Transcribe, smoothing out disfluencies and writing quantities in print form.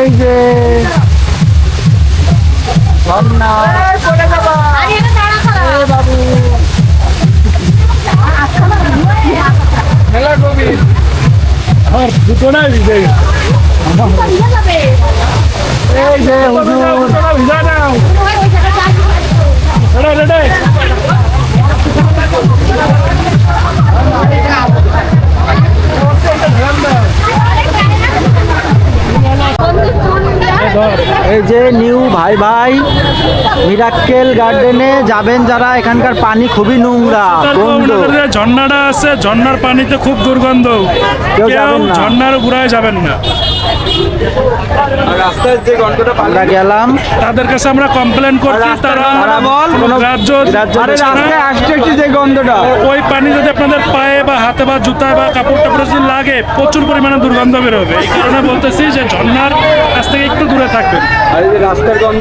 এই যে ঝর্ণা বাবু মেলা কবি আমার দুটো না ভিজে এই যে হুজুর ভিজা নাও এই যে নিউ ভাই ভাই মিরাক্কেল গার্ডেনে যাবেন যারা, এখানকার পানি খুবই নোংরা, গন্ধ। ঝর্ণাটা আছে, ঝর্ণার পানিতে খুব দুর্গন্ধ, কেউ ঝর্ণার ঘুরায় যাবেন না। রাস্তায় যে গন্ধটা আমরা গেলাম, তাদের কাছে আমরা কমপ্লেন করছি, তারা রাস্তায় আসছে যে গন্ধটা, ওই পানি যদি আপনাদের পায়ে বা হাতে বা জুতায় বা কাপড় টাপড়ে যদি লাগে প্রচুর পরিমাণে দুর্গন্ধ বেরোবে। এই কারণে বলতেছি যে ঝর্ণার কাছ থেকে একটু দূরে থাকবেন। আর এই যে রাস্তার গন্ধ